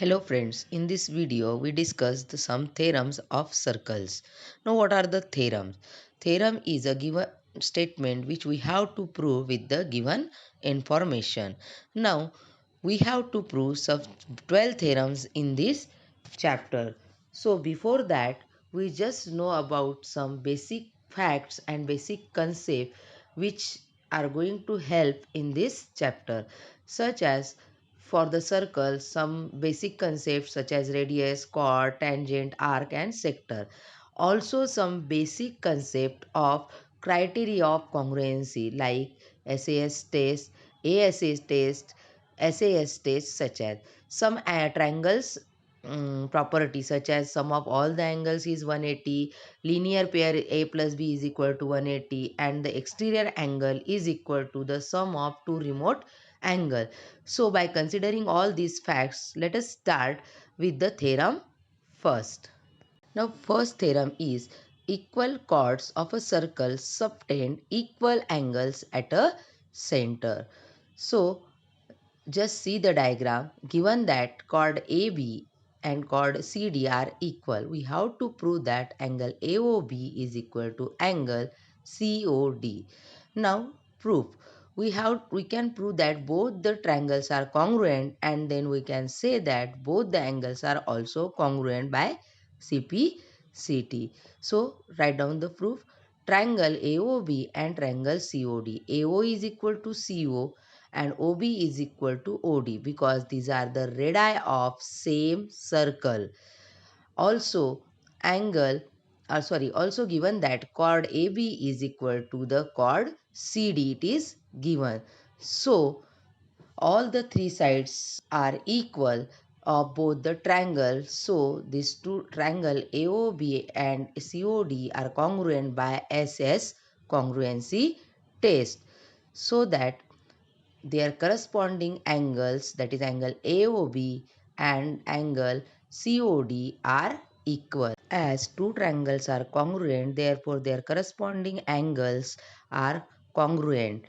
Hello friends, in this video we discussed some theorems of circles. Now what are the theorems? Theorem is a given statement which we have to prove with the given information. Now we have to prove some 12 theorems in this chapter. So before that we just know about some basic facts and basic concepts which are going to help in this chapter, such as for the circle, some basic concepts such as radius, chord, tangent, arc, and sector. Also, some basic concept of criteria of congruency like SAS test, ASA test, SAS test, such as some triangles property such as sum of all the angles is 180, linear pair a plus b is equal to 180, and the exterior angle is equal to the sum of two remote angle. So by considering all these facts, let us start with the theorem first. Now first theorem is equal chords of a circle subtend equal angles at a center. So just see the diagram. Given that chord AB and chord CD are equal, we have to prove that angle AOB is equal to angle COD. Now proof. We can prove that both the triangles are congruent, and then we can say that both the angles are also congruent by CP/CT. So write down the proof. Triangle AOB and triangle COD. AO is equal to CO and OB is equal to OD because these are the radii of same circle. Also also given that chord AB is equal to the chord CD, it is given. So all the three sides are equal of both the triangle. So these two triangle AOB and COD are congruent by SS congruency test, so that their corresponding angles, that is angle AOB and angle COD, are equal. As two triangles are congruent, therefore their corresponding angles are congruent.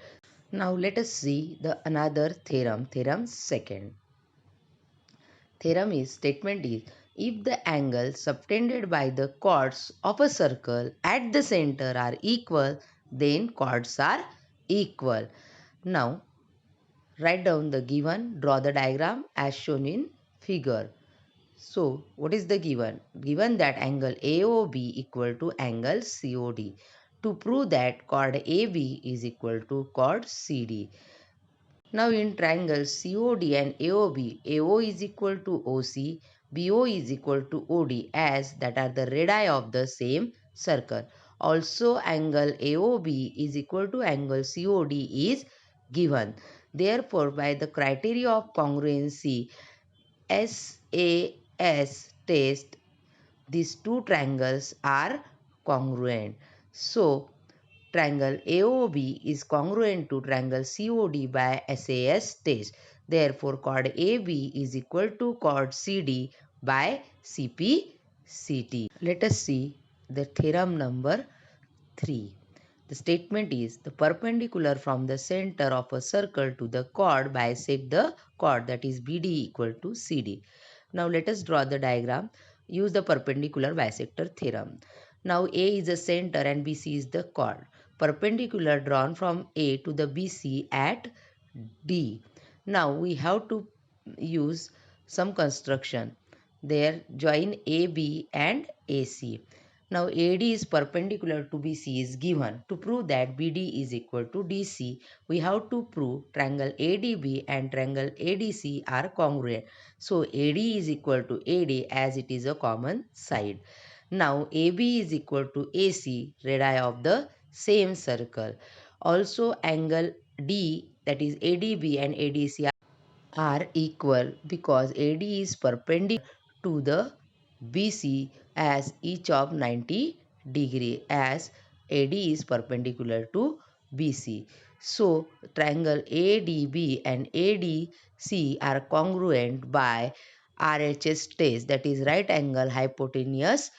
Now let us see the another theorem, theorem second. Theorem is statement is if the angles subtended by the chords of a circle at the center are equal, then chords are equal. Now write down the given, draw the diagram as shown in figure. So, what is the given? Given that angle AOB equal to angle COD. To prove that chord AB is equal to chord CD. Now in triangle COD and AOB, AO is equal to OC, BO is equal to OD, as that are the radii of the same circle. Also angle AOB is equal to angle COD is given. Therefore, by the criteria of congruency SAS test, these two triangles are congruent. So triangle AOB is congruent to triangle COD by SAS test. Therefore, chord AB is equal to chord CD by CP/CT. Let us see the theorem number 3. The statement is the perpendicular from the center of a circle to the chord bisect the chord, that is BD equal to CD. Now let us draw the diagram. Use the perpendicular bisector theorem. Now A is the center and BC is the chord. Perpendicular drawn from A to the BC at D. Now we have to use some construction. There join AB and AC. Now AD is perpendicular to BC is given. To prove that BD is equal to DC, we have to prove triangle ADB and triangle ADC are congruent. So AD is equal to AD as it is a common side. Now AB is equal to AC, radii of the same circle. Also angle D, that is ADB and ADC, are equal because AD is perpendicular to the BC as each of 90 degree, as AD is perpendicular to BC. So triangle ADB and ADC are congruent by RHS test, that is right angle hypotenuse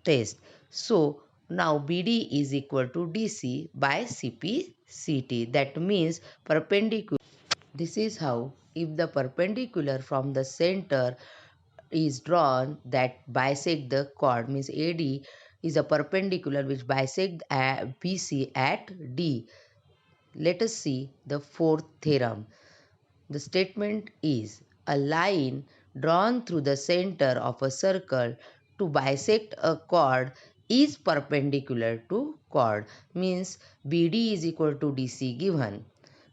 test. So now BD is equal to DC by CP/CT. That means perpendicular. This is how if the perpendicular from the center is drawn that bisect the chord, means AD is a perpendicular which bisect BC at D. Let us see the fourth theorem. The statement is a line drawn through the center of a circle to bisect a chord is perpendicular to chord, means BD is equal to DC given.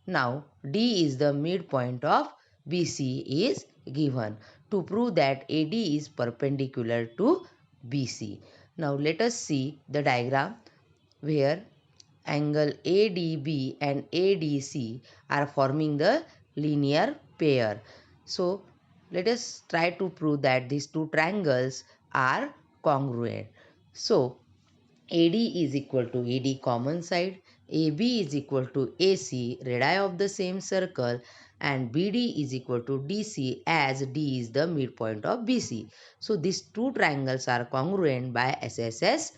Now D is the midpoint of BC is given to prove that AD is perpendicular to BC. Now let us see the diagram where angle ADB and ADC are forming the linear pair. So let us try to prove that these two triangles are congruent. So AD is equal to AD common side, AB is equal to AC radii of the same circle, and BD is equal to DC as D is the midpoint of BC. So these two triangles are congruent by SSS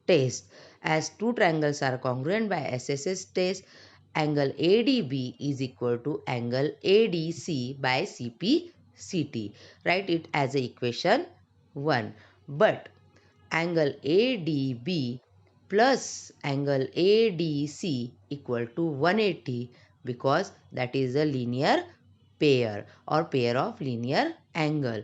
test. As two triangles are congruent by SSS test, angle ADB is equal to angle ADC by CPCT. Write it as a equation 1. But angle ADB plus angle ADC equal to 180 because that is a linear pair or pair of linear angle.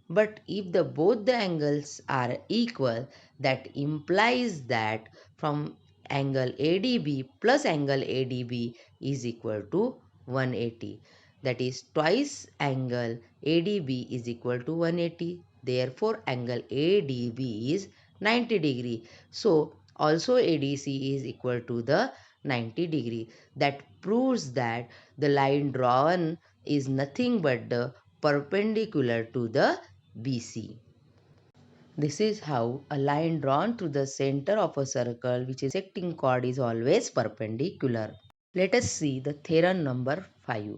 But if the both the angles are equal, that implies that from angle ADB plus angle ADB is equal to 180. That is twice angle ADB is equal to 180. Therefore, angle ADB is 90 degree. So, also ADC is equal to the 90 degree. That proves that the line drawn is nothing but the perpendicular to the BC. This is how a line drawn through the center of a circle which is bisecting chord is always perpendicular. Let us see the theorem number 5.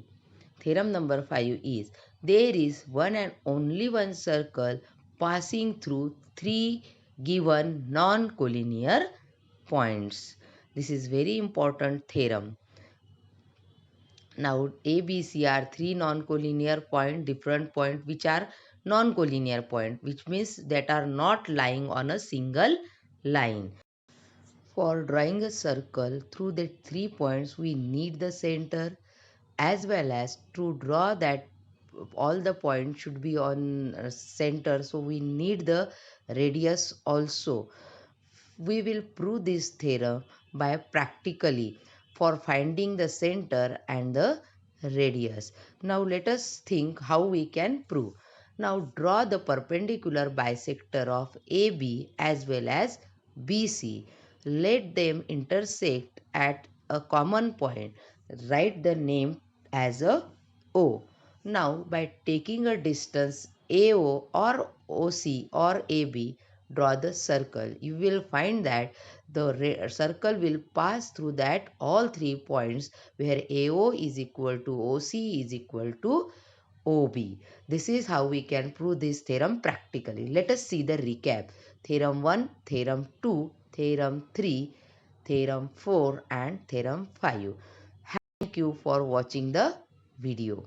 Theorem number 5 is there is one and only one circle passing through three given non-collinear points. This is very important theorem. Now A, B, C are three non-collinear point, different point which are non-collinear point, which means that are not lying on a single line. For drawing a circle through the 3 points, we need the center, as well as to draw that all the points should be on center, so we need the radius also. We will prove this theorem by practically for finding the center and the radius. Now let us think how we can prove. Now draw the perpendicular bisector of AB as well as BC. Let them intersect at a common point. Write the name as a O. Now by taking a distance AO or OC or AB, draw the circle. You will find that the circle will pass through that all 3 points where AO is equal to OC is equal to OB. This is how we can prove this theorem practically. Let us see the recap. Theorem 1, Theorem 2, Theorem 3, Theorem 4 and Theorem 5. Thank you for watching the video.